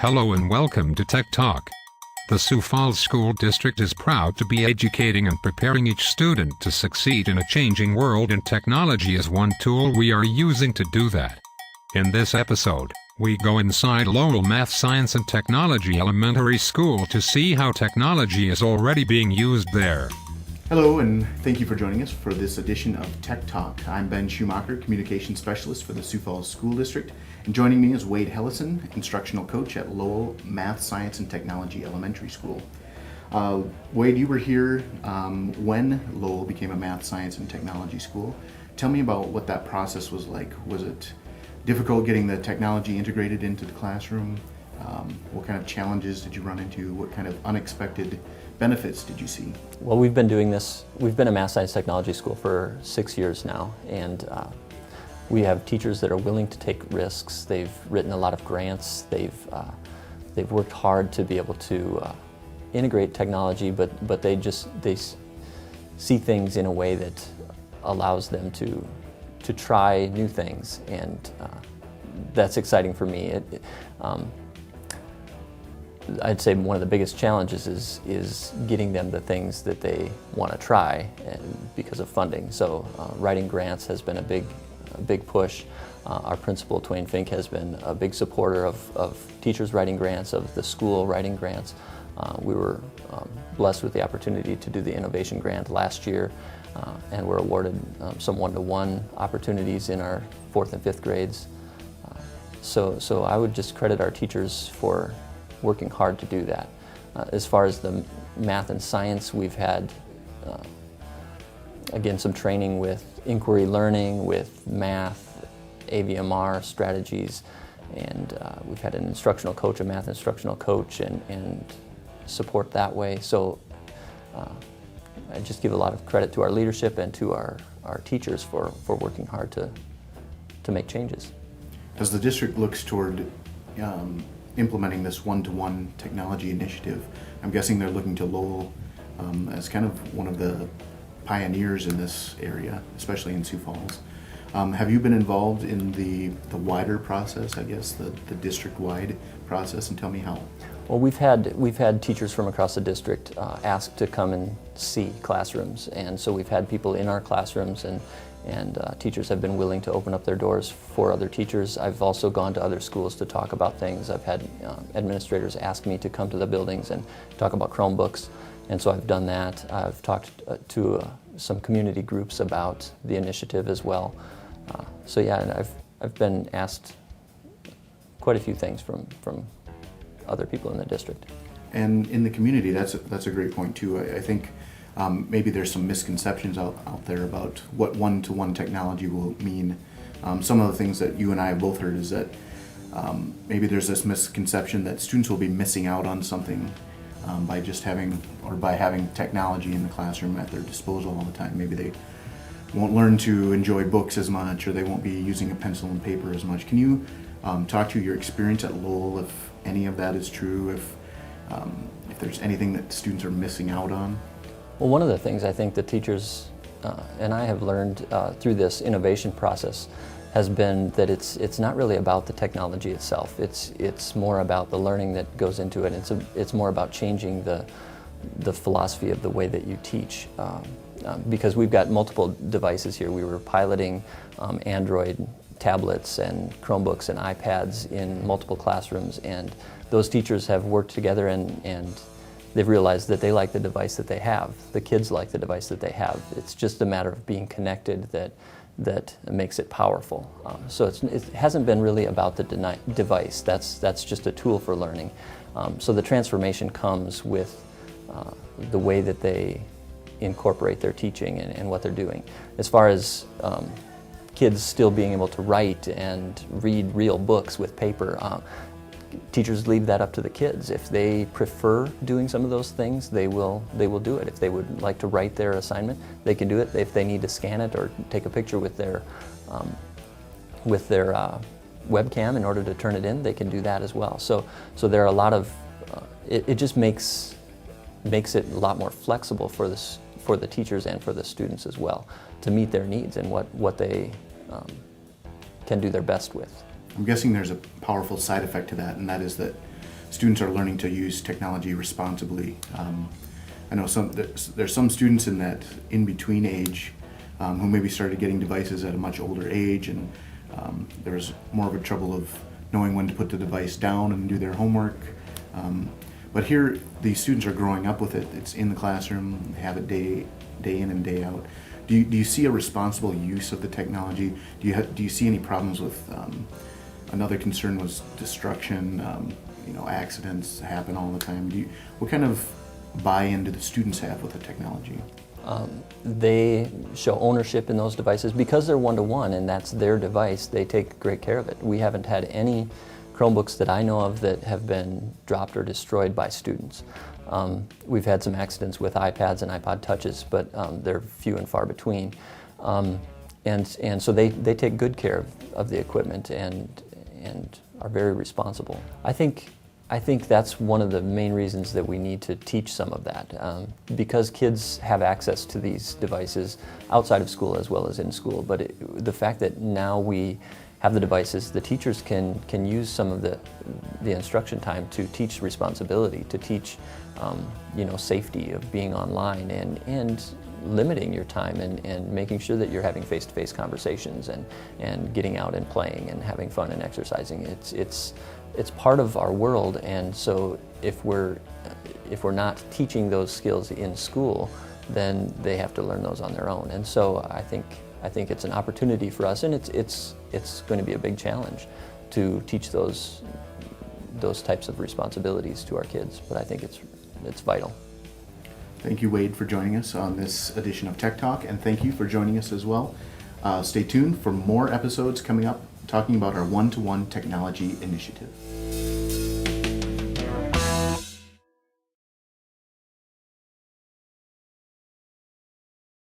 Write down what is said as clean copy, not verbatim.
Hello and welcome to Tech Talk. The Sioux Falls School District is proud to be educating and preparing each student to succeed in a changing world, and technology is one tool we are using to do that. In this episode, we go inside Lowell Math, Science and Technology Elementary School to see how technology is already being used there. Hello, and thank you for joining us for this edition of Tech Talk. I'm Ben Schumacher, Communications Specialist for the Sioux Falls School District, and joining me is Wade Hellison, Instructional Coach at Lowell Math, Science and Technology Elementary School. Wade, you were here when Lowell became a Math, Science and Technology School. Tell me about what that process was like. Was it difficult getting the technology integrated into the classroom? What kind of challenges did you run into? What kind of unexpected benefits did you see? Well, we've been doing this. We've been a Math Science Technology School for 6 years now, and we have teachers that are willing to take risks. They've written a lot of grants. They've worked hard to be able to integrate technology, but they see things in a way that allows them to try new things, and that's exciting for me. I'd say one of the biggest challenges is getting them the things that they want to try, and because of funding. So writing grants has been a big push. Our principal, Twain Fink, has been a big supporter of teachers writing grants, of the school writing grants. We were blessed with the opportunity to do the innovation grant last year, and were awarded some one-to-one opportunities in our 4th and 5th grades. So I would just credit our teachers for working hard to do that. As far as the math and science, we've had, again, some training with inquiry learning, with math, AVMR strategies, and we've had an instructional coach, a math instructional coach, and support that way. So I just give a lot of credit to our leadership and to our teachers for working hard to make changes. As the district looks toward implementing this one-to-one technology initiative, I'm guessing they're looking to Lowell as kind of one of the pioneers in this area, especially in Sioux Falls. Have you been involved in the wider process, I guess, the district-wide process, and tell me how? Well, we've had teachers from across the district ask to come and see classrooms, and so we've had people in our classrooms, and teachers have been willing to open up their doors for other teachers. I've also gone to other schools to talk about things. I've had administrators ask me to come to the buildings and talk about Chromebooks, and so I've done that. I've talked to some community groups about the initiative as well. So yeah, and I've been asked quite a few things from other people in the district. And in the community, that's a great point too. I think maybe there's some misconceptions out there about what one-to-one technology will mean. Some of the things that you and I have both heard is that maybe there's this misconception that students will be missing out on something by having technology in the classroom at their disposal all the time. Maybe they won't learn to enjoy books as much, or they won't be using a pencil and paper as much. Can you talk to your experience at Lowell, if any of that is true, if there's anything that students are missing out on? Well, one of the things I think the teachers and I have learned through this innovation process has been that it's not really about the technology itself. It's more about the learning that goes into it. It's more about changing the philosophy of the way that you teach. Because we've got multiple devices here. We were piloting Android tablets and Chromebooks and iPads in multiple classrooms, and those teachers have worked together and they've realized that they like the device that they have. The kids like the device that they have. It's just a matter of being connected that makes it powerful. So it hasn't been really about the device. That's just a tool for learning. So the transformation comes with the way that they incorporate their teaching and what they're doing. As far as kids still being able to write and read real books with paper, teachers leave that up to the kids. If they prefer doing some of those things, they will do it. If they would like to write their assignment, they can do it. If they need to scan it or take a picture with their webcam in order to turn it in, they can do that as well. So there are a lot of it just makes it a lot more flexible for the teachers and for the students as well, to meet their needs and what they can do their best with. I'm guessing there's a powerful side effect to that, and that is that students are learning to use technology responsibly. I know there's some students in that in-between age who maybe started getting devices at a much older age, and there's more of a trouble of knowing when to put the device down and do their homework. But here, these students are growing up with it. It's in the classroom, they have it day in and day out. Do you see a responsible use of the technology? Do you see any problems with, another concern was destruction, accidents happen all the time. What kind of buy-in do the students have with the technology? They show ownership in those devices because they're one-to-one and that's their device. They take great care of it. We haven't had any Chromebooks that I know of that have been dropped or destroyed by students. We've had some accidents with iPads and iPod touches, but they're few and far between. And so they take good care of the equipment and are very responsible. I think that's one of the main reasons that we need to teach some of that, because kids have access to these devices outside of school as well as in school. But the fact that now we have the devices, the teachers can use some of the instruction time to teach responsibility, to teach safety of being online and limiting your time and making sure that you're having face-to-face conversations and getting out and playing and having fun and exercising. It's part of our world, and so if we're not teaching those skills in school, then they have to learn those on their own. And so I think it's an opportunity for us, and it's going to be a big challenge to teach those types of responsibilities to our kids. But I think it's vital. Thank you, Wade, for joining us on this edition of Tech Talk, and thank you for joining us as well. Stay tuned for more episodes coming up talking about our one-to-one technology initiative.